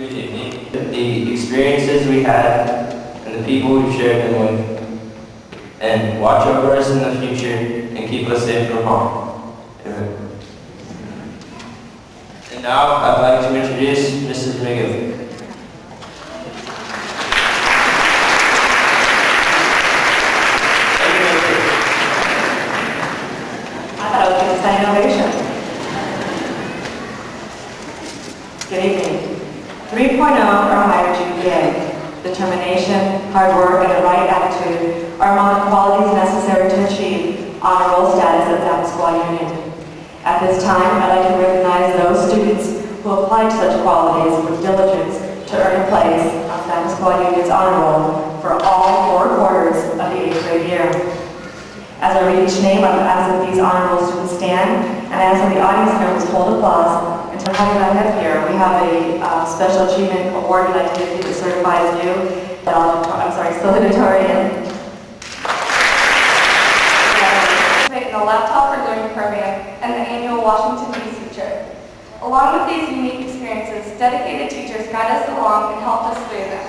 Good evening. The experiences we had and the people we've shared them with, and watch over us in the future and keep us safe from harm. Amen. And now I'd like to introduce Mrs. Miguel. Innovation. Good evening. 3.0 or higher GPA, determination, hard work, and the right attitude are among the qualities necessary to achieve honor roll status at Pasqual Union. At this time, I'd like to recognize those students who applied to such qualities with diligence to earn a place on Pasqual Union's honor roll for all 4 quarters of the 8th grade year. As I read each name, I would ask that these honor roll students stand, and I ask that the audience members hold applause. And to having that head here, we have a special achievement award that I can give you to certify as you, salutatorian. In the laptop for learning program and the annual Washington DC trip. Along with these unique experiences, dedicated teachers guide us along and help us through them.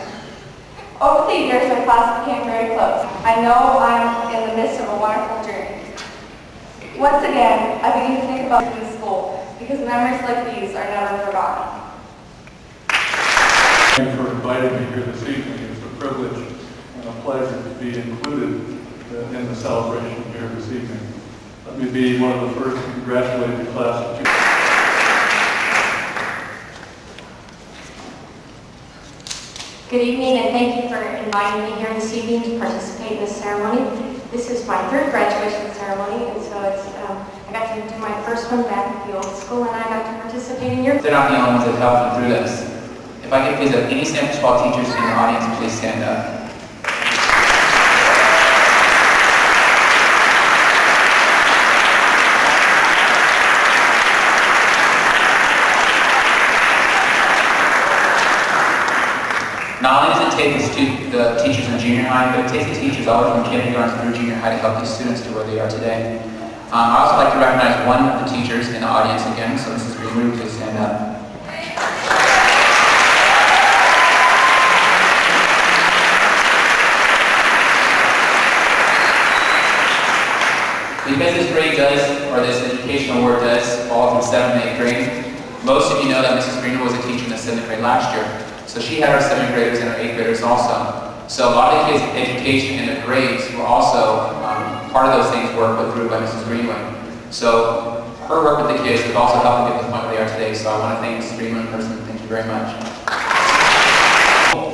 Over the years, our class became very close. I know I'm in the midst of a wonderful journey. Once again, I begin to think about in school because memories like these are never forgotten. Thank you for inviting me here this evening. It's a privilege and a pleasure to be included in the celebration here this evening. Let me be one of the first to congratulate the class of 2000. Good evening, and thank you for inviting me here this evening to participate in this ceremony. This is my 3rd graduation ceremony, and so it's I got to do my first one back at the old school, and I got to participate in your. They're not the only ones that helped me through this. If I could please have any San Pasqual teachers in the audience, please stand up. Not only does it take the teachers in junior high, but it takes the teachers all the way from kindergarten through junior high to help these students to where they are today. I also like to recognize one of the teachers in the audience again, so Mrs. Greenwood, please stand up. Because this grade does, or this education award does, fall from 7th and 8th grade, most of you know that Mrs. Greenwood was a teacher in the 7th grade last year. So she had our 7th graders and our 8th graders also. So a lot of the kids' education and their grades were also, part of those things were put through by Mrs. Greenwood. So her work with the kids has also helped them get to the point where they are today. So I want to thank Mrs. Greenwood in person. Thank you very much.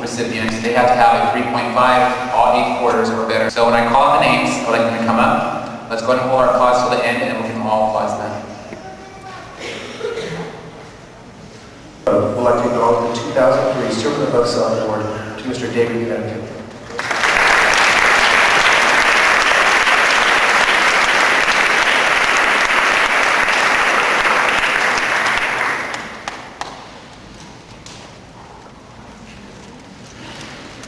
Recipients, they have to have a 3.5 all 8 quarters or better. So when I call out the names, I would like them to come up. Let's go ahead and hold our applause till the end, and we can all applause them. We'd like to acknowledge the 2003 Servant Above Self Award to Mr. David Connecticut.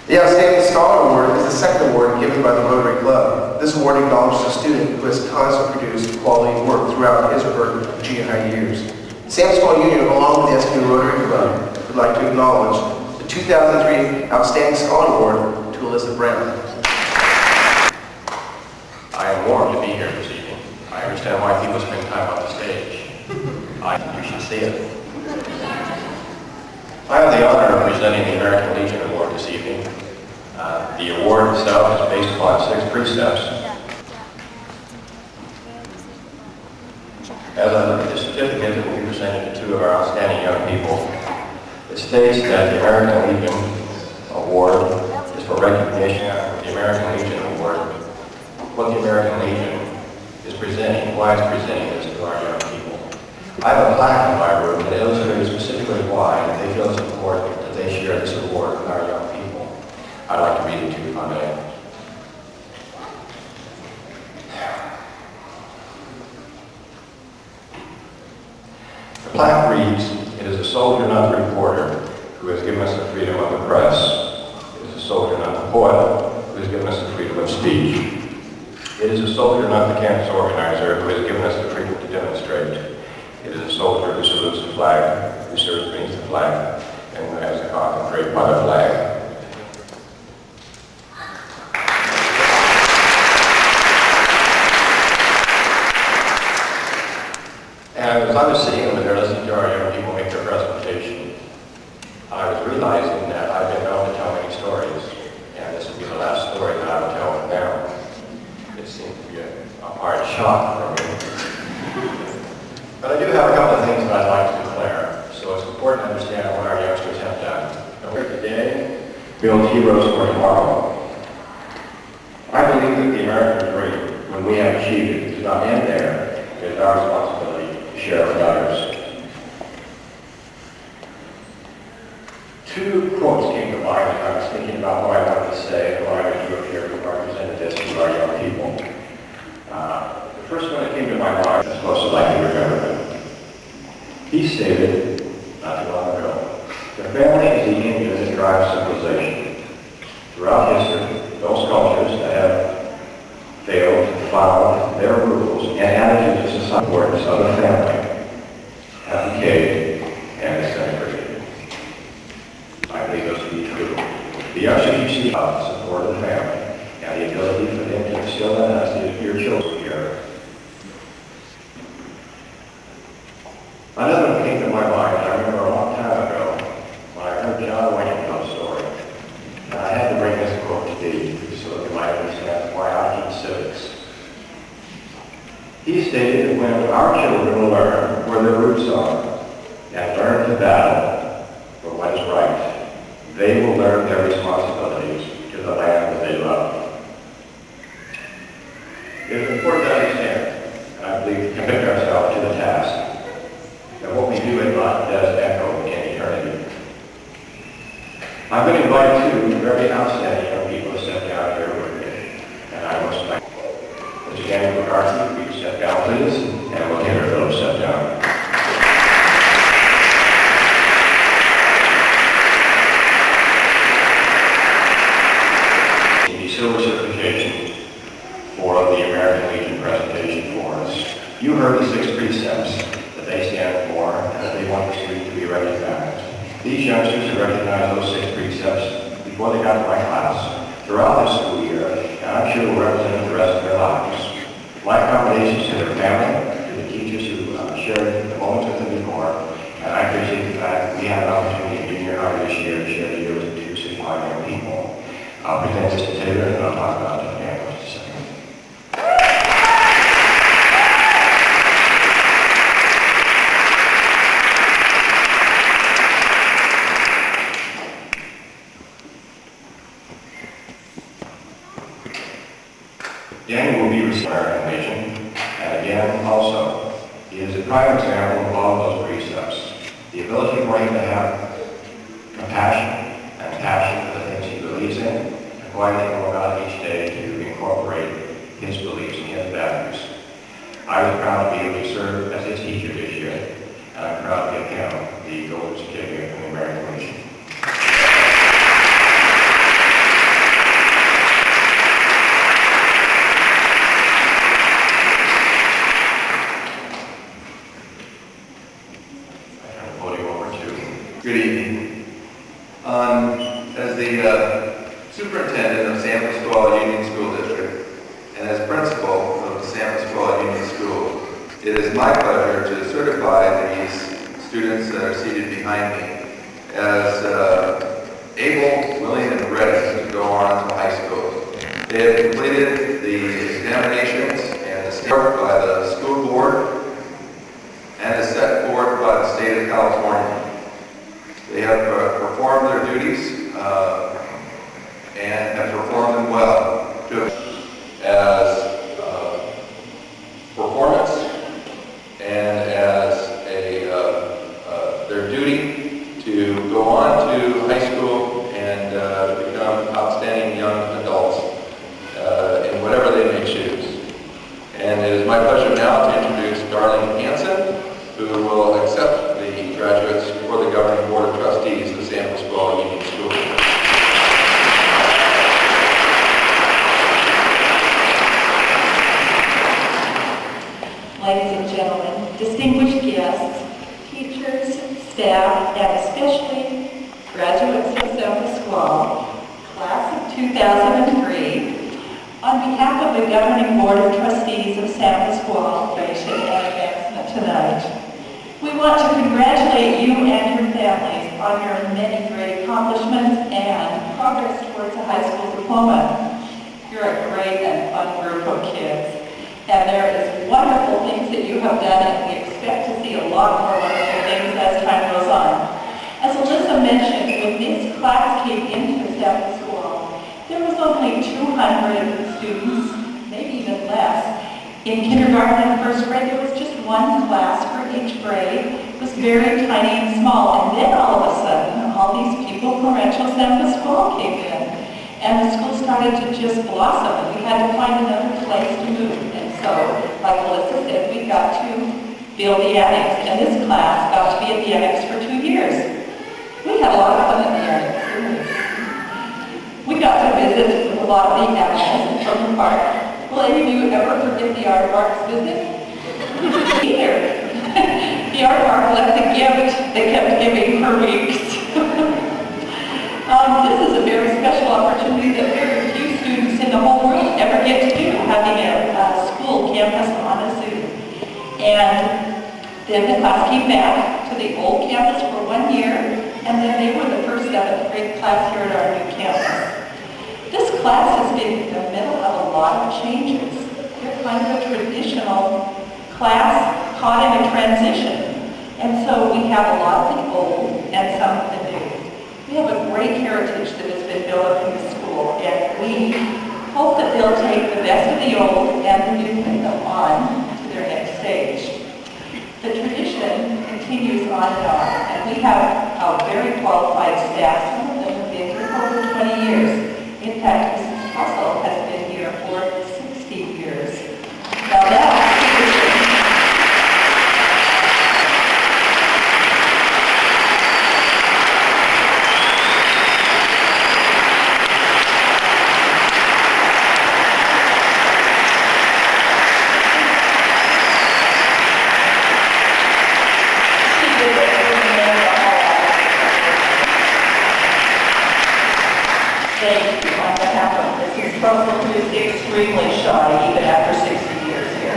The Outstanding Scholar Award is the second award given by the Rotary Club. This award acknowledges a student who has constantly produced quality work throughout his or her junior high years. San Pasqual Union, along with the SPU Rotary Club, would like to acknowledge the 2003 Outstanding Scholar Award to Alyssa Brown. I am warmed to be here this evening. I understand why people spend time on the stage. You should see it. I have the honor of presenting the American Legion Award this evening. The award itself is based upon 6 precepts. As I look at the certificate that will be presented to 2 of our outstanding young people, it states that the American Legion Award is for recognition of the American Legion Award, what the American Legion is presenting, why it's presenting this to our young people. I have a plaque in my room that illustrates specifically why they feel it's important that they share this award with our young people. I'd like to read it to you if I may. The plaque reads, "It is a soldier, not the reporter, who has given us the freedom of the press. It is a soldier, not the poet, who has given us the freedom of speech. It is a soldier, not the campus organizer, who has given us the freedom to demonstrate. It is a soldier who salutes the flag, who serves beneath the flag, and who has mascot and create by the flag. And as I was sitting over there listening to our young people make their presentation, I was realizing that I've been known to tell many stories, and this will be the last story that I will tell now. It seems to be a hard shock for me. But I do have a couple of things that I'd like to declare, so it's important to understand what our youngsters have done. And we're today, build heroes for tomorrow. I believe that the American dream, when we have achieved it, does not end there. It is our responsibility to share with others. Two quotes came to mind as I was thinking about what I wanted to say and what I would do up here before I presented this to our young people. The first one that came to my mind, as close as I can remember it. He stated, not too long ago, the family is the engine that drives civilization. Throughout history, those cultures that have failed to follow their rules and attitudes of society importance of the family have decayed and disintegrated. I believe those to be true. The youngsters you see about the support of the family and the ability for them to instill in us your children here. Another one came to my mind, I remember a long time ago when I heard John Wayne tell a story. And I had to bring this quote to you so that you might understand why I teach civics. He stated that when our children will learn where their roots are and learn to battle for what is right, they will learn their responsibilities to the land that they love. It is important to understand, and I believe to commit ourselves to the task, that what we do in life does echo in eternity. I've been invited to very outstanding young people to step down here with me, and I most thank Mr. Jania McCarthy, will you step down please, and we'll get her Phillips step down. The silver certification for the American Legion presentation for us. You heard the 6 precepts that they stand for and that they want the student to be recognized. These youngsters have recognized those 6 precepts before they got to my class throughout this school year, and I'm sure will represent the rest of their lives. My accommodations to their family, to the teachers who shared the moments with them before, and I appreciate the fact that we had an opportunity in junior high this year to share the year with 2 6-5 young people. I'll present this to Taylor and I'll talk about it again in just a second. Jania will be receiving American Legion, and again, also, he is a prime example of all of those precepts. The ability for him to have compassion and passion for the things he believes in, and quietly go about each day to incorporate his beliefs and his values. I was proud to be able to serve as his teacher this year, and I'm proud to give him the Golden Certificate from the American Legion. Good evening. As the superintendent of San Pasqual Union School District and as principal of the San Pasqual Union School, it is my pleasure to certify these students that are seated behind me as able, willing, and ready to go on to high school. They have completed the examinations and the state by the school board and is set forth by the state of California. They have performed their duties and have performed them well as performance and as their duty to go on to high school and become outstanding young adults in 2003, on behalf of the Governing Board of Trustees of San Pasqual Foundation and Advancement tonight, we want to congratulate you and your families on your many great accomplishments and progress towards a high school diploma. You're a great and fun group of kids, and there is wonderful things that you have done, and we expect to see a lot more wonderful things as time goes on. As Alyssa mentioned, when this class came into San Pasqual, there was only 200 students, maybe even less. In kindergarten and first grade, there was just one class for each grade. It was very tiny and small. And then all of a sudden, all these people from Rancho San Pasqual came in. And the school started to just blossom. And we had to find another place to move. And so, like Alyssa said, we got to build the annex. And this class got to be at the annex for 2 years. We had a lot of fun at the annex, didn't we? We got to visit a lot of the animals from the park. Will any of you ever forget the art park's visit? Either. The art park left a gift they kept giving for weeks. This is a very special opportunity that very few students in the whole world ever get to do, having a school campus on a zoo. And then the class came back to the old campus for 1 year, and then they were the first 7th grade class here at our new campus. This class has been in the middle of a lot of changes. They're kind of a traditional class caught in a transition. And so we have a lot of the old and some of the new. We have a great heritage that has been built up in the school, and we hope that they'll take the best of the old and the new and go on to their next stage. The tradition continues on and on, and we have a very qualified staff. Some of them have been here for over 20 years. In fact, Mrs. Pasqual has been here for 60 years. Now that's extremely shy, even after 60 years here.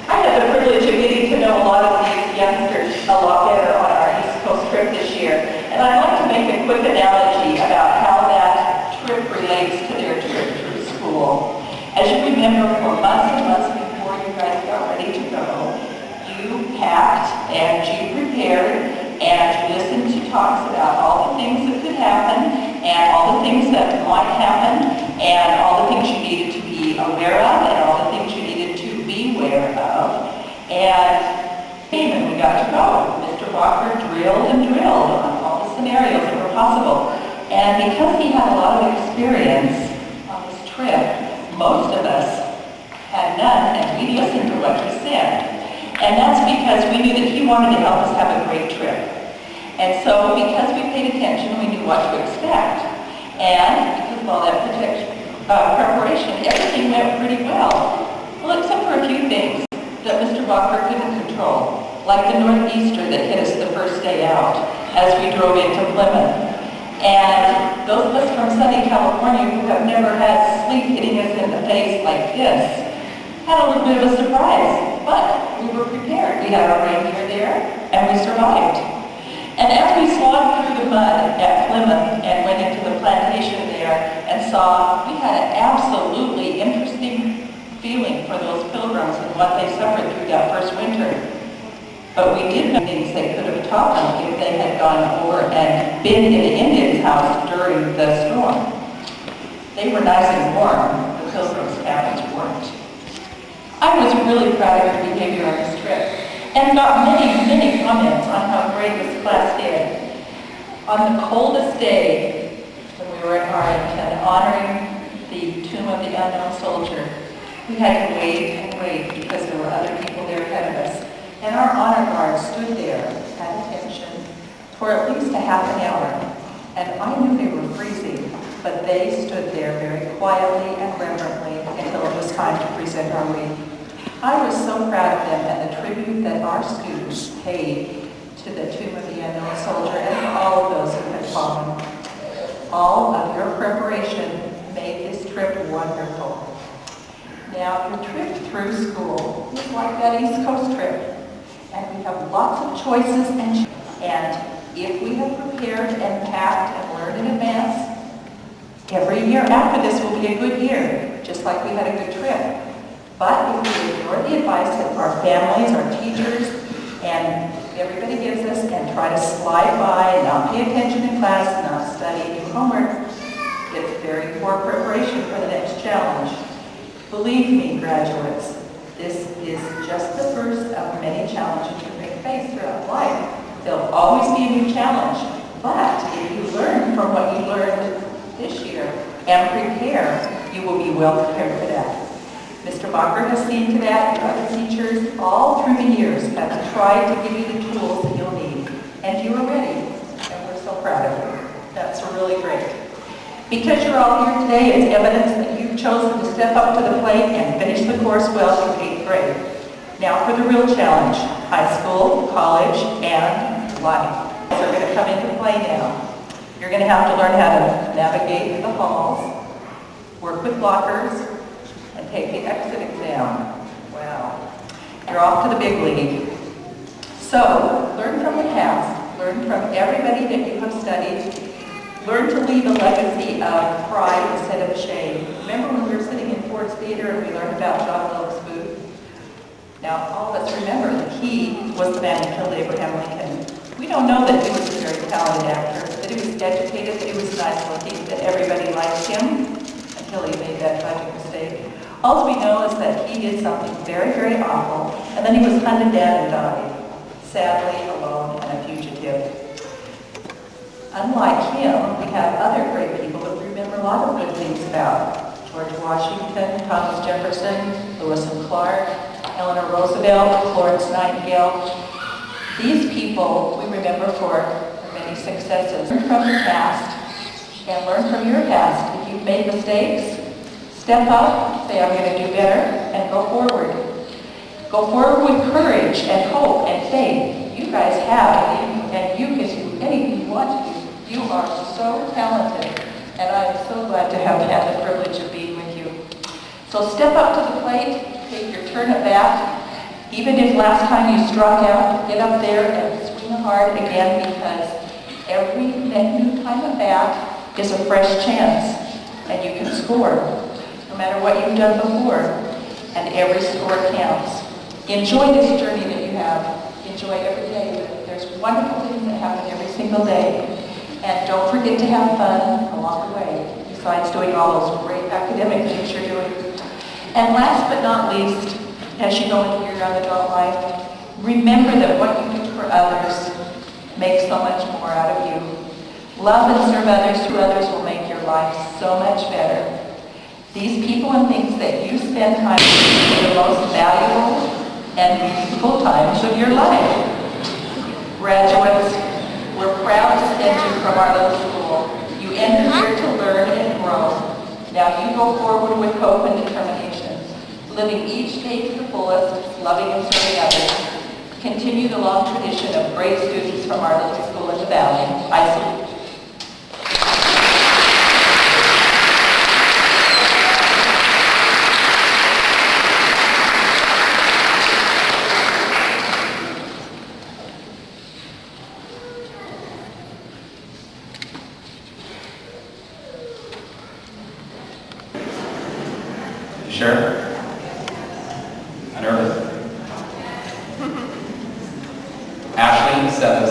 I had the privilege of getting to know a lot of these youngsters a lot better on our East Coast trip this year, and I'd like to make a quick analogy about how that trip relates to their trip through school. As you remember, for months and months before you guys got ready to go, you packed and you prepared and you listened to talks about all the things that could happen and all the things that might happen and all the things you needed to be aware of and all the things you needed to beware of. And we got to go. Mr. Walker drilled and drilled on all the scenarios that were possible. And because he had a lot of experience on this trip, most of us had none, and we listened to what he said. And that's because we knew that he wanted to help us have a great trip. And so because we paid attention, we knew what to expect. And because of all that preparation, everything went pretty well. Well, except for a few things that Mr. Walker couldn't control, like the northeaster that hit us the first day out as we drove into Plymouth. And those of us from sunny California who have never had sleet hitting us in the face like this had a little bit of a surprise, but we were prepared. We had our reindeer there, and we survived. And as we slogged through the mud at Plymouth and went into the plantation there and saw, we had an absolutely interesting feeling for those pilgrims and what they suffered through that first winter. But we did know things they could have taught them if they had gone over and been in the Indian's house during the storm. They were nice and warm. The pilgrims' cabins weren't. I was really proud of your behavior on this trip and got many comments on how great this class did. On the coldest day, when we were in Arlington, honoring the Tomb of the Unknown Soldier, we had to wait and wait because there were other people there ahead of us. And our honor guard stood there at attention for at least a half an hour. And I knew they were freezing, but they stood there very quietly and reverently until it was time to present our wreath. I was so proud of them and the tribute that our students paid to the Tomb of the Unknown Soldier and to all of those who had fallen. all of your preparation made this trip wonderful. Now, your trip through school is like that East Coast trip, and we have lots of choices and if we have prepared and packed and learned in advance, every year after this will be a good year, just like we had a good trip. But if we ignore the advice of our families, our teachers, and everybody gives us and try to slide by, not pay attention in class, not study, do homework, it's very poor preparation for the next challenge. Believe me, graduates, this is just the first of many challenges you may face throughout life. There'll always be a new challenge, but if you learn from what you learned this year and prepare, you will be well prepared for that. Mr. Bacher has seen to that, and other teachers all through the years have tried to give you the tools that you'll need, and you are ready, and we're so proud of you. That's really great. Because you're all here today, it's evidence that you've chosen to step up to the plate and finish the course well through 8th grade. Now for the real challenge, high school, college, and life. So we're going to come into play now. You're going to have to learn how to navigate the halls, work with blockers, and take the exit exam. Wow. You're off to the big league. So, learn from the past. Learn from everybody that you have studied. Learn to leave a legacy of pride instead of shame. Remember when we were sitting in Ford's Theater and we learned about John Wilkes Booth? Now, all of us remember that he was the man who killed Abraham Lincoln. We don't know that he was a very talented actor, that he was educated, that he was nice looking, that everybody liked him until he made that tragic mistake. All we know is that he did something very, very awful, and then he was hunted down and died, sadly alone and a fugitive. Unlike him, we have other great people that we remember a lot of good things about. George Washington, Thomas Jefferson, Lewis and Clark, Eleanor Roosevelt, Florence Nightingale. These people we remember for many successes. Learn from the past and learn from your past. If you've made mistakes, step up, say, I'm going to do better, and go forward. Go forward with courage and hope and faith. You guys have it, and you can do anything you want to do. You are so talented, and I am so glad to have had the privilege of being with you. So step up to the plate, take your turn at bat. Even if last time you struck out, get up there and swing hard again, because every new time at bat is a fresh chance, and you can score. No matter what you've done before, and every score counts. Enjoy this journey that you have. Enjoy every day. There's wonderful things that happen every single day. And don't forget to have fun along the way, besides doing all those great academic things you're doing. And last but not least, as you go into your young adult life, remember that what you do for others makes so much more out of you. Love and serve others through others will make your life so much better. These people and things that you spend time with are the most valuable and meaningful times of your life. Graduates, we're proud to send you from our little school. You enter here to learn and grow. Now you go forward with hope and determination, living each day to the fullest, loving and serving others. Continue the long tradition of great students from our little school in the Valley. I salute. Sure? I'm nervous. Ashley says,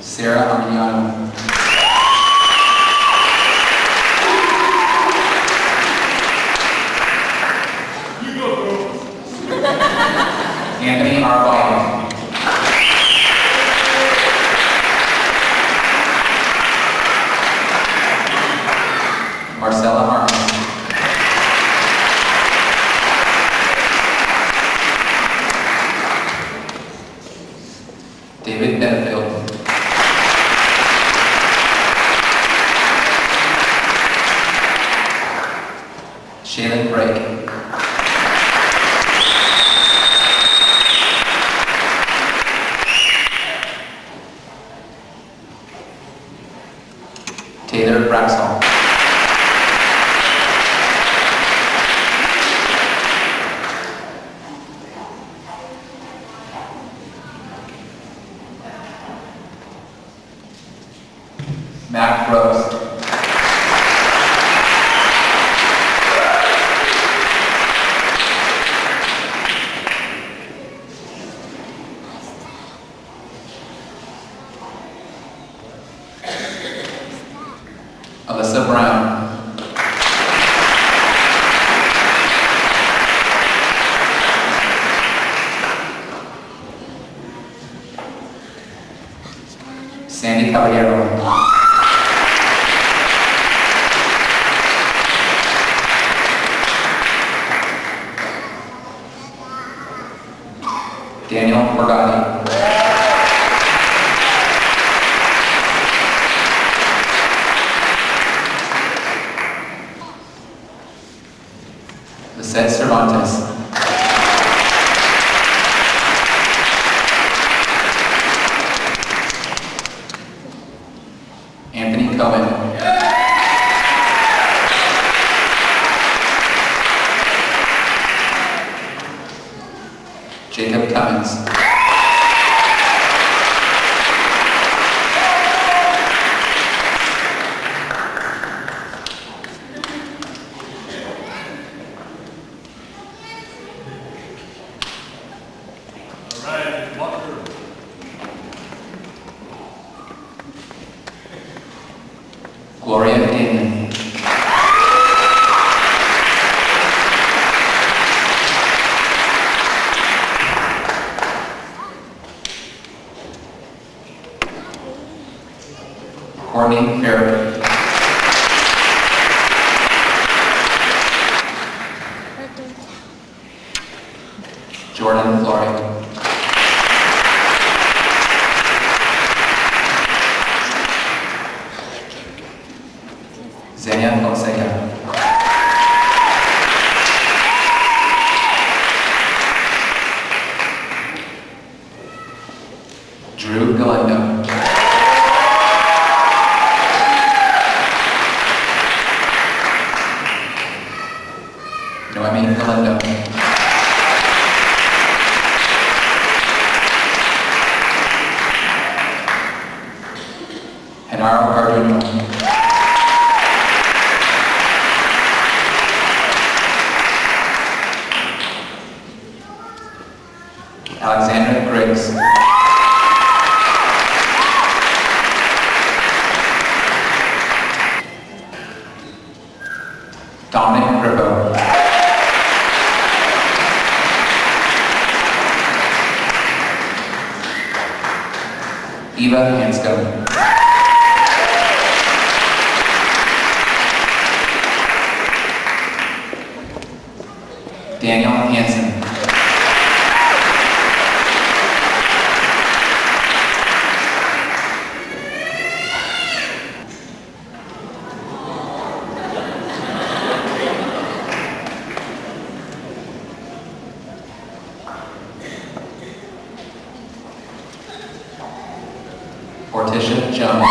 Sarah Armiano. Anthony Arbaugh. Marcella Harmon. David Benefield. Jalen Brake. Taylor Braxall. Matt Rose. Alyssa Brown. Sandy Caballero. Daniel Morgati. Lisette Cervantes. Anthony Cohen. Jacob Cummins. Gloria Damon. Courtney Fair. Jordan Flory. Jania Fonseca. Drew Galindo. Noemi Galindo. Henaro Arduino. Alexandra Griggs. Dominic Grippo. Eva Hanscom. Daniel Hansen. Morticia Jones.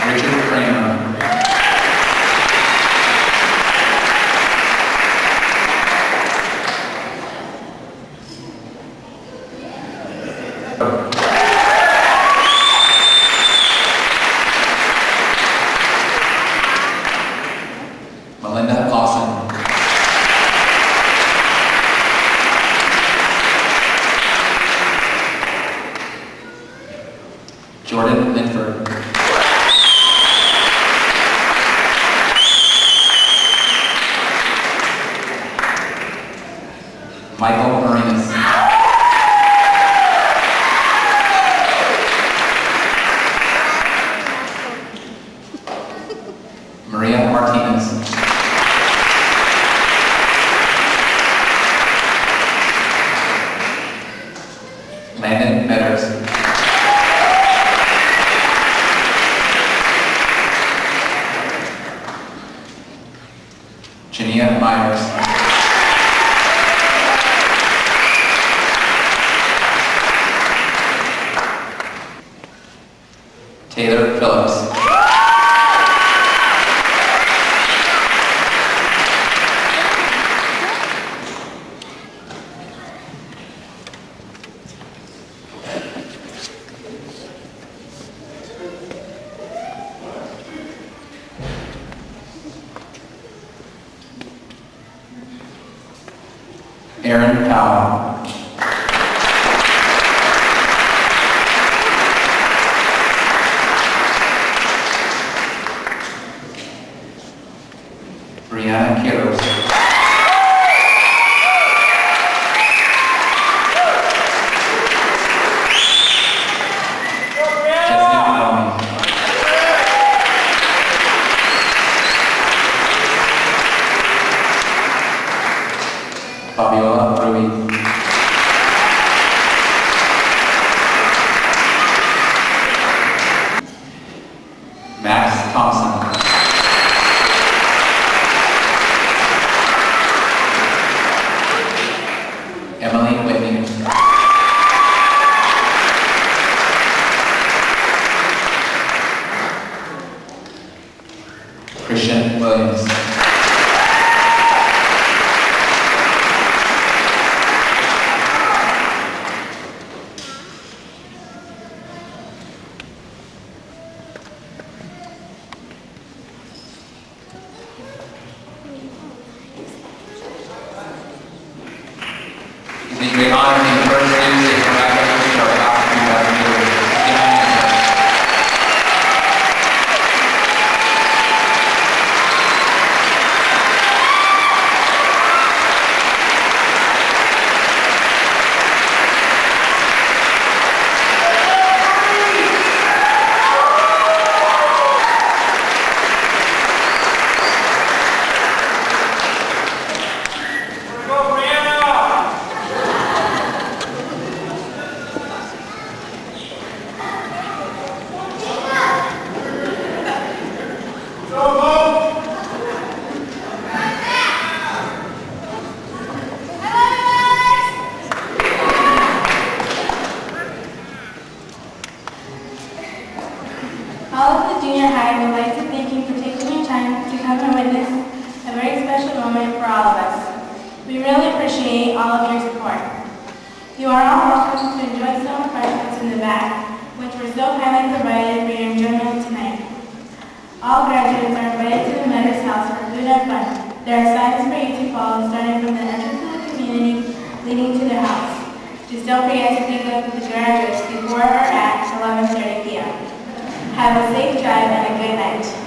Richard Kramer. Melinda Lawson. Jordan Linford. Michael Marinas. Maria Martinez. Landon Meadows. Taylor Phillips. Aaron Powell. Brianna Kittles. Jesse Maloney. Fabiola Rui. Max Thompson. Emily Whitney. Christian Williams. It's a great honor to be the first student to congratulate you on our class of 2008. All of the junior high would like to thank you for taking your time to come and witness a very special moment for all of us. We really appreciate all of your support. You are all welcome to enjoy some refreshments in the back, which were so kindly provided for your enjoyment tonight. All graduates are invited to the Mayor's house for food and fun. There are signs for you to follow starting from the entrance of the community leading to their house. Just don't forget to pick up the graduates before or at 11:30 p.m. Have a safe drive and a good night.